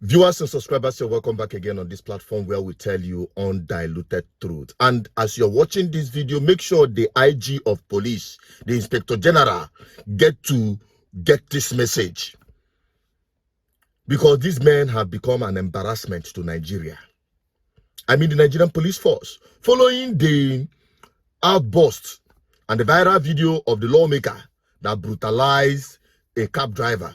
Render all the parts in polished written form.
Viewers and subscribers, you're welcome back again on this platform where we tell you undiluted truth. And as you're watching this video, make sure the IG of police, the Inspector General, get this message. Because these men have become an embarrassment to Nigeria. I mean the Nigerian police force. Following the outburst and the viral video of the lawmaker that brutalized a cab driver.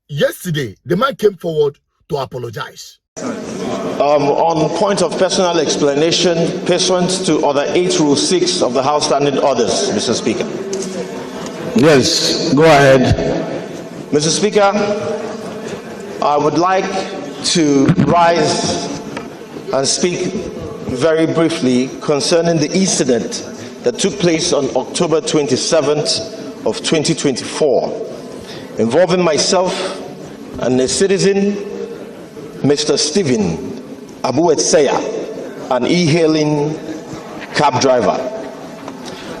Yesterday, the man came forward to apologize. On point of personal explanation, pursuant to Order 8, Rule 6 of the House Standing Orders, Mr. Speaker. Yes, go ahead. Mr. Speaker, I would like to rise and speak very briefly concerning the incident that took place on October 27th of 2024. Involving myself and a citizen, Mr. Stephen Abuetseya, an e-hailing cab driver.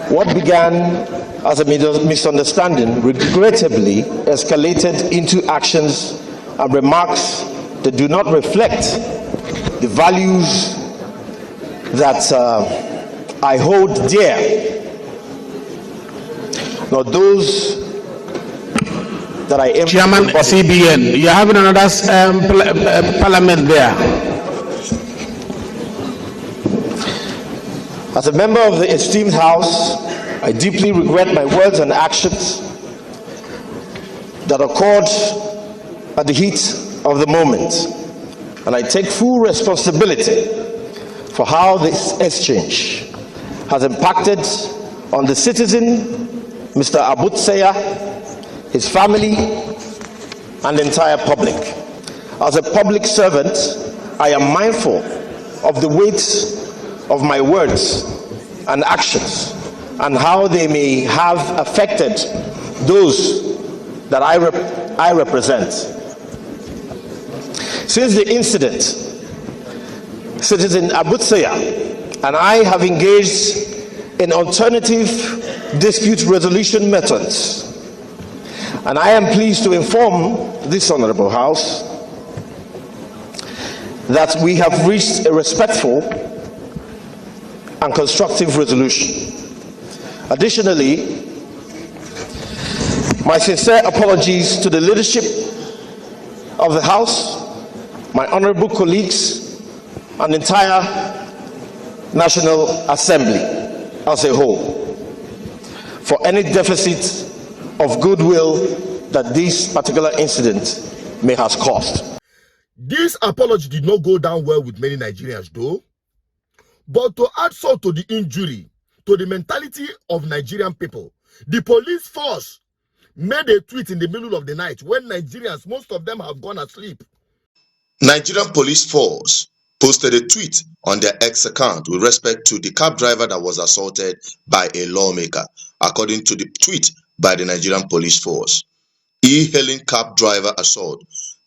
What began as a misunderstanding regrettably escalated into actions and remarks that do not reflect the values that I hold dear, nor those that I am. Chairman CBN, you're having another parliament there. As a member of the esteemed House, I deeply regret my words and actions that occurred at the heat of the moment, and I take full responsibility for how this exchange has impacted on the citizen, Mr. Abutseya, his family, and the entire public. As a public servant, I am mindful of the weight of my words and actions and how they may have affected those that I represent. Since the incident, Citizen Abutseya and I have engaged in alternative dispute resolution methods. And I am pleased to inform this Honorable House that we have reached a respectful and constructive resolution. Additionally, my sincere apologies to the leadership of the House, my honorable colleagues, and the entire National Assembly as a whole for any deficit of goodwill that this particular incident may have caused. This apology did not go down well with many Nigerians though. But to add salt to the injury, to the mentality of Nigerian people, the police force made a tweet in the middle of the night when Nigerians, most of them have gone asleep. Nigerian police force posted a tweet on their X account with respect to the cab driver that was assaulted by a lawmaker. According to the tweet by the Nigerian police force, e-hailing cab driver assault.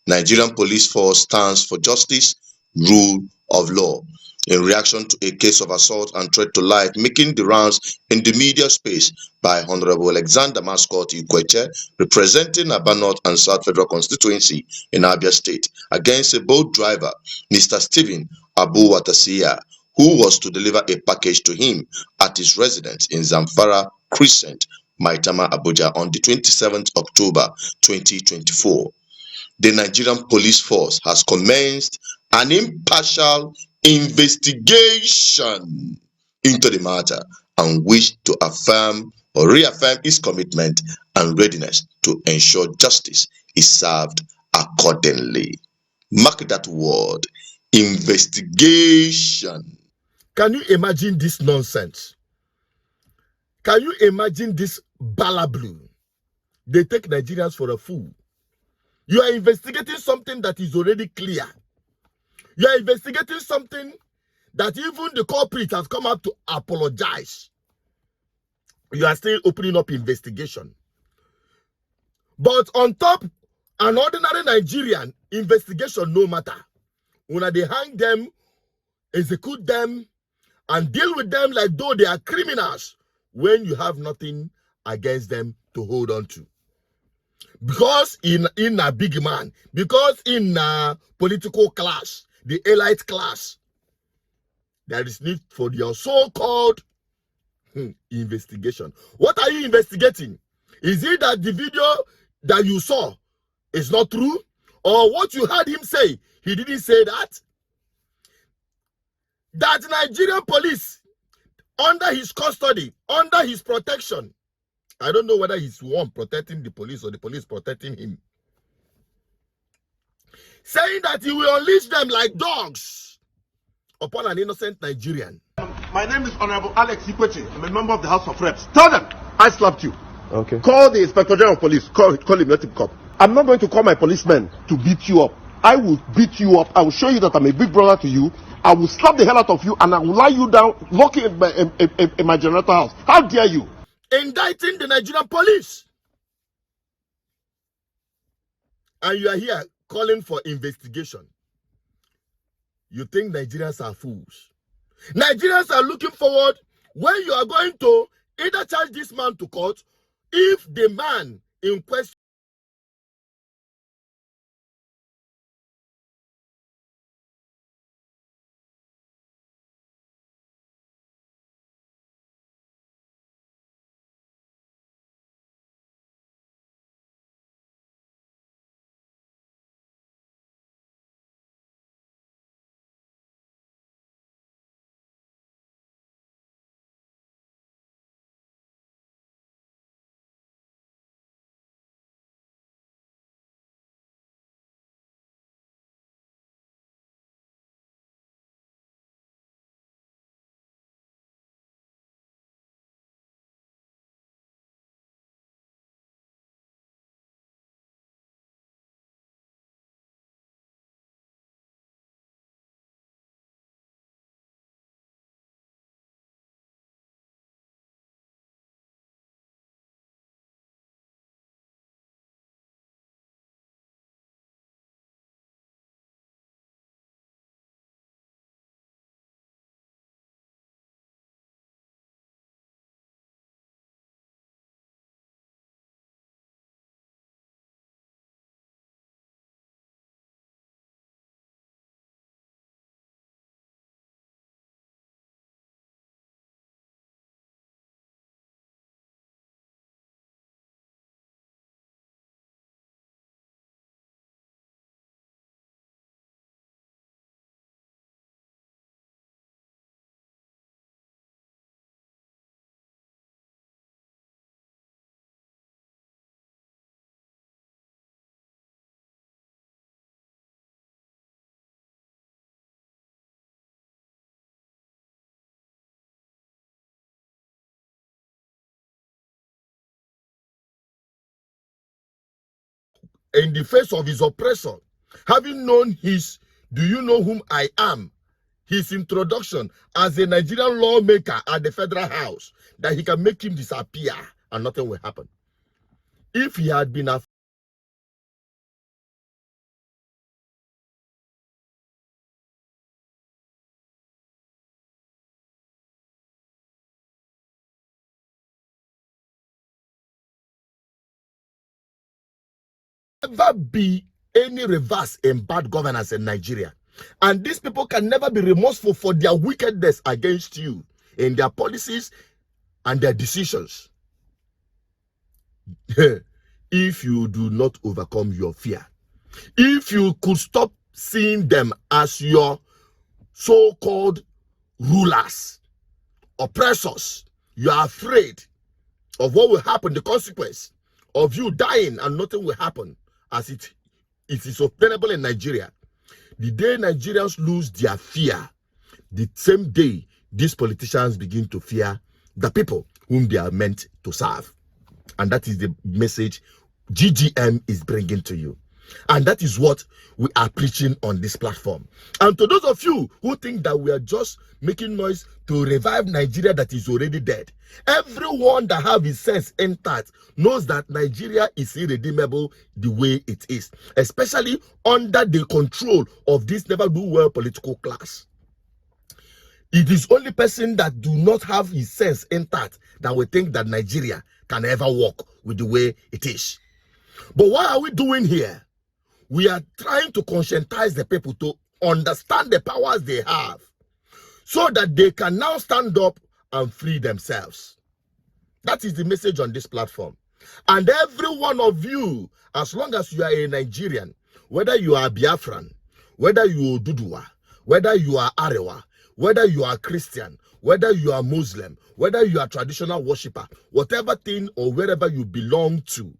Nigerian police force stands for justice, rule of law. In reaction to a case of assault and threat to life making the rounds in the media space by Honorable Alexander Mascot Ikweche, representing Aba North and South Federal Constituency in Abia State, against a boat driver, Mr. Stephen Abuetseya, who was to deliver a package to him at his residence in Zamfara Crescent, Maitama, Abuja on the 27th October 2024. The Nigerian police force has commenced an impartial investigation into the matter and wish to affirm or reaffirm its commitment and readiness to ensure justice is served accordingly. Mark that word, investigation. Can you imagine this nonsense? Can you imagine this balablu? They take Nigerians for a fool. You are investigating something that is already clear. You are investigating something that even the culprit has come out to apologize. You are still opening up investigation. But on top, an ordinary Nigerian investigation no matter. When they hang them, execute them, and deal with them like though they are criminals when you have nothing against them to hold on to. because in a big man, because in a political class, the elite class, there is need for your so-called investigation. What are you investigating? Is it that the video that you saw is not true? Or what you heard him say, he didn't say that? That Nigerian police, under his custody, under his protection, I don't know whether he's one protecting the police or the police protecting him, saying that he will unleash them like dogs upon an innocent Nigerian. My name is Honorable Alex Ikweche. I'm a member of the House of Reps. Tell them I slapped you. Okay. Call the Inspector General of Police. Call him, let him come. I'm not going to call my policemen to beat you up. I will beat you up. I will show you that I'm a big brother to you. I will slap the hell out of you and I will lie you down, lock you in my generator house. How dare you? Indicting the Nigerian police. And you are here calling for investigation. You think Nigerians are fools. Nigerians are looking forward when you are going to either charge this man to court if the man in question in the face of his oppressor, having known his "do you know whom I am?" his introduction as a Nigerian lawmaker at the federal house, that he can make him disappear and nothing will happen. If he had been a never be any reverse in bad governance in Nigeria. And these people can never be remorseful for their wickedness against you in their policies and their decisions. If you do not overcome your fear, if you could stop seeing them as your so-called rulers, oppressors, you are afraid of what will happen, the consequence of you dying and nothing will happen, as it is obtainable in Nigeria. The day Nigerians lose their fear, the same day these politicians begin to fear the people whom they are meant to serve. And that is the message GGM is bringing to you. And that is what we are preaching on this platform. And to those of you who think that we are just making noise to revive Nigeria that is already dead, everyone that have his sense intact knows that Nigeria is irredeemable the way it is, especially under the control of this never do well political class. It is only person that do not have his sense intact that will think that Nigeria can ever walk with the way it is. But what are we doing here? We are trying to conscientize the people to understand the powers they have so that they can now stand up and free themselves. That is the message on this platform. And every one of you, as long as you are a Nigerian, whether you are Biafran, whether you are Dudua, whether you are Arewa, whether you are Christian, whether you are Muslim, whether you are traditional worshipper, whatever thing or wherever you belong to,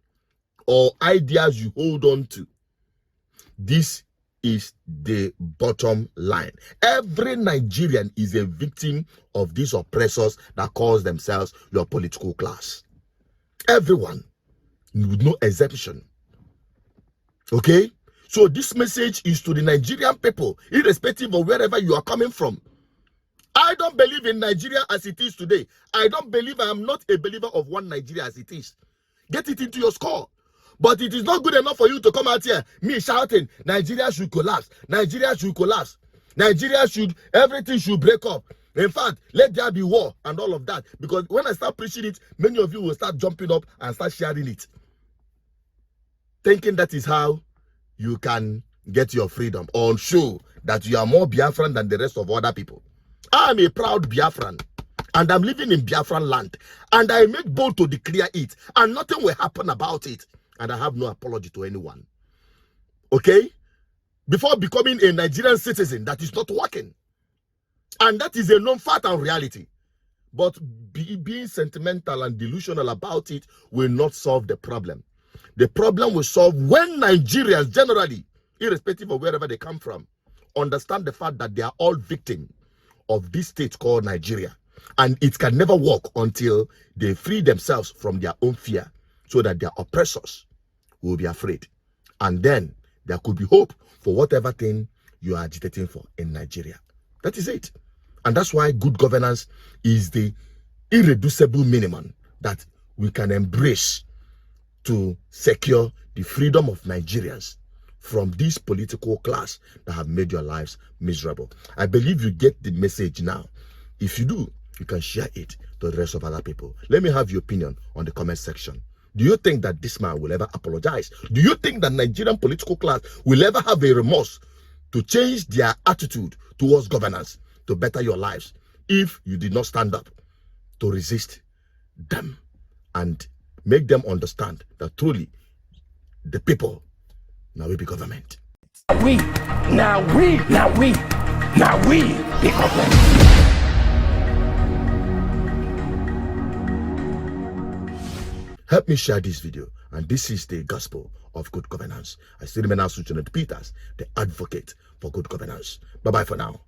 or ideas you hold on to, this is the bottom line. Every Nigerian is a victim of these oppressors that call themselves your political class. Everyone, with no exception. Okay? So this message is to the Nigerian people, irrespective of wherever you are coming from. I don't believe in Nigeria as it is today. I don't believe, I am not a believer of one Nigeria as it is. Get it into your skull. But it is not good enough for you to come out here, me shouting, Nigeria should collapse. Nigeria should collapse. Nigeria should, everything should break up. In fact, let there be war and all of that. Because when I start preaching it, many of you will start jumping up and start sharing it. Thinking that is how you can get your freedom or show that you are more Biafran than the rest of other people. I am a proud Biafran and I'm living in Biafran land. And I make bold to declare it and nothing will happen about it. And I have no apology to anyone. Okay? Before becoming a Nigerian citizen, that is not working. And that is a known fact and reality. But being sentimental and delusional about it will not solve the problem. The problem will solve when Nigerians generally, irrespective of wherever they come from, understand the fact that they are all victims of this state called Nigeria. And it can never work until they free themselves from their own fear so that their oppressors will be afraid. And then there could be hope for whatever thing you are agitating for in Nigeria. That is it. And that's why good governance is the irreducible minimum that we can embrace to secure the freedom of Nigerians from this political class that have made your lives miserable. I believe you get the message now. If you do, you can share it to the rest of other people. Let me have your opinion on the comment section. Do you think that this man will ever apologize? Do you think that Nigerian political class will ever have a remorse to change their attitude towards governance to better your lives if you did not stand up to resist them and make them understand that truly the people now will be government? We be government. Help me share this video, and this is the gospel of good governance. I still remain Asuchunat Peters, the advocate for good governance. Bye-bye for now.